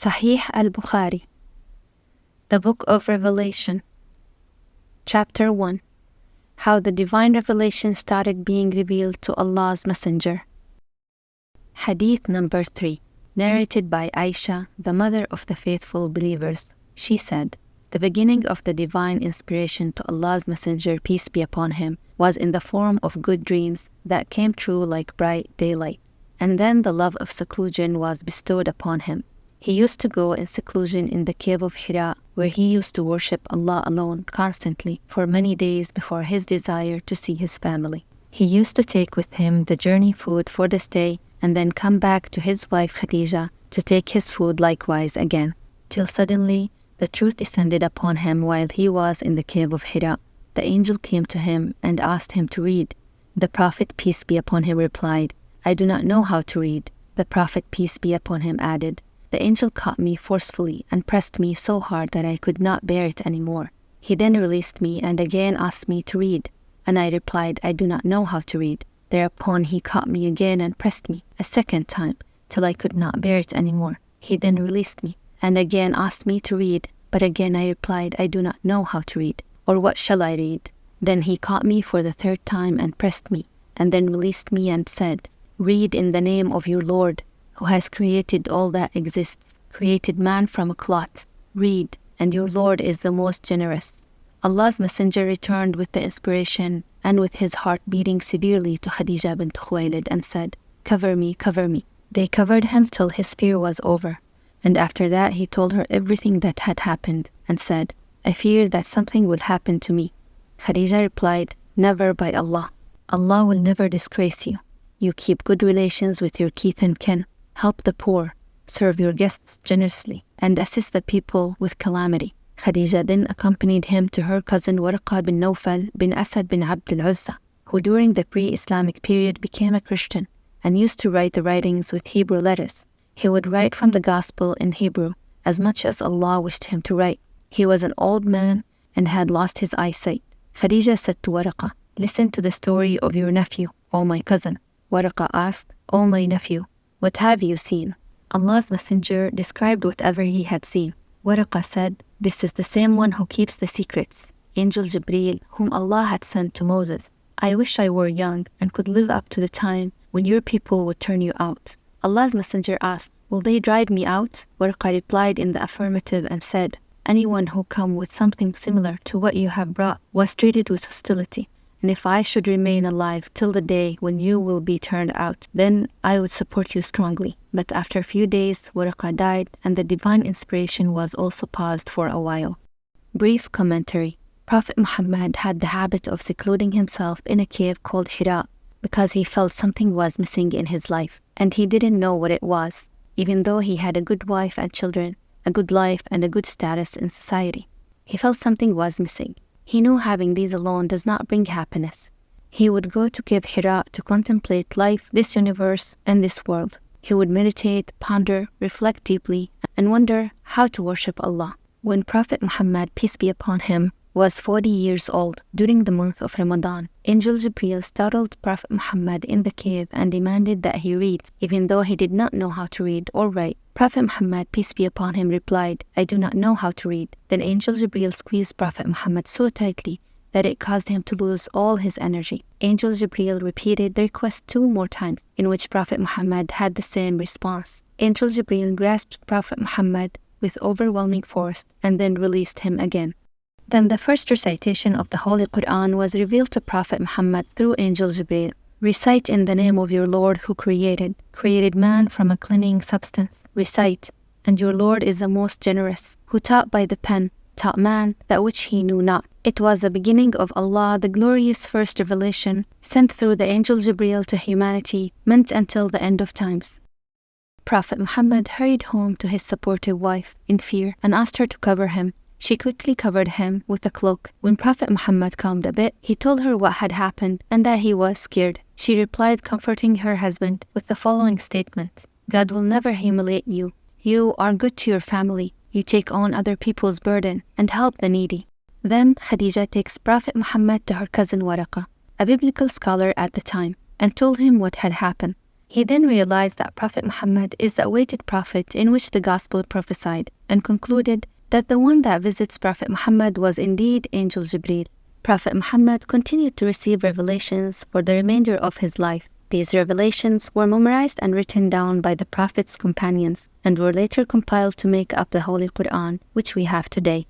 Sahih Al Bukhari, the Book of Revelation, Chapter 1, How the Divine Revelation started being revealed to Allah's Messenger. Hadith number 3, narrated by Aisha, the mother of the faithful believers. She said, "The beginning of the divine inspiration to Allah's Messenger, peace be upon him, was in the form of good dreams that came true like bright daylight. And then the love of seclusion was bestowed upon him. He used to go in seclusion in the cave of Hira, where he used to worship Allah alone constantly for many days before his desire to see his family. He used to take with him the journey food for the stay and then come back to his wife Khadija to take his food likewise again, till suddenly the truth descended upon him while he was in the cave of Hira. The angel came to him and asked him to read. The Prophet, peace be upon him, replied, 'I do not know how to read.' The Prophet, peace be upon him, added, 'The angel caught me forcefully and pressed me so hard that I could not bear it any more. He then released me and again asked me to read. And I replied, I do not know how to read. Thereupon he caught me again and pressed me a second time till I could not bear it any more. He then released me and again asked me to read. But again I replied, I do not know how to read, or what shall I read? Then he caught me for the third time and pressed me, and then released me and said, Read in the name of your Lord, who has created all that exists, created man from a clot. Read, and your Lord is the most generous.' Allah's Messenger returned with the inspiration and with his heart beating severely to Khadija bint Khuwaylid and said, 'Cover me, cover me.' They covered him till his fear was over. And after that he told her everything that had happened and said, 'I fear that something will happen to me.' Khadija replied, 'Never, by Allah. Allah will never disgrace you. You keep good relations with your kith and kin, help the poor, serve your guests generously, and assist the people with calamity.' Khadija then accompanied him to her cousin Warqa bin Nawfal bin Asad bin Abd al-Uzza, who during the pre-Islamic period became a Christian and used to write the writings with Hebrew letters. He would write from the Gospel in Hebrew as much as Allah wished him to write. He was an old man and had lost his eyesight. Khadija said to Warqa, 'Listen to the story of your nephew, O my cousin.' Warqa asked, 'O my nephew, what have you seen?' Allah's Messenger described whatever he had seen. Warqa said, 'This is the same one who keeps the secrets, Angel Jibreel, whom Allah had sent to Moses. I wish I were young and could live up to the time when your people would turn you out.' Allah's Messenger asked, 'Will they drive me out?' Warqa replied in the affirmative and said, 'Anyone who come with something similar to what you have brought was treated with hostility. And if I should remain alive till the day when you will be turned out, then I would support you strongly.' But after a few days, Warqa died, and the divine inspiration was also paused for a while. Brief commentary. Prophet Muhammad had the habit of secluding himself in a cave called Hira because he felt something was missing in his life, and he didn't know what it was, even though he had a good wife and children, a good life and a good status in society. He felt something was missing. He knew having these alone does not bring happiness. He would go to Cave Hira to contemplate life, this universe, and this world. He would meditate, ponder, reflect deeply, and wonder how to worship Allah. When Prophet Muhammad, peace be upon him, was 40 years old, during the month of Ramadan, Angel Jibreel startled Prophet Muhammad in the cave and demanded that he read, even though he did not know how to read or write. Prophet Muhammad, peace be upon him, replied, 'I do not know how to read.' Then Angel Jibreel squeezed Prophet Muhammad so tightly that it caused him to lose all his energy. Angel Jibreel repeated the request 2 more times, in which Prophet Muhammad had the same response. Angel Jibreel grasped Prophet Muhammad with overwhelming force and then released him again. Then the first recitation of the Holy Quran was revealed to Prophet Muhammad through Angel Jibreel. 'Recite in the name of your Lord who created man from a clinging substance. Recite, and your Lord is the most generous, who taught by the pen, taught man that which he knew not. It was the beginning of Allah, the glorious first revelation, sent through the Angel Jibreel to humanity, meant until the end of times.' Prophet Muhammad hurried home to his supportive wife in fear and asked her to cover him. She quickly covered him with a cloak. When Prophet Muhammad calmed a bit, he told her what had happened and that he was scared. She replied, comforting her husband with the following statement, 'God will never humiliate you. You are good to your family. You take on other people's burden and help the needy.' Then Khadija takes Prophet Muhammad to her cousin Warqa, a biblical scholar at the time, and told him what had happened. He then realized that Prophet Muhammad is the awaited prophet in which the Gospel prophesied, and concluded that the one that visits Prophet Muhammad was indeed Angel Jibreel. Prophet Muhammad continued to receive revelations for the remainder of his life. These revelations were memorized and written down by the Prophet's companions, and were later compiled to make up the Holy Quran, which we have today.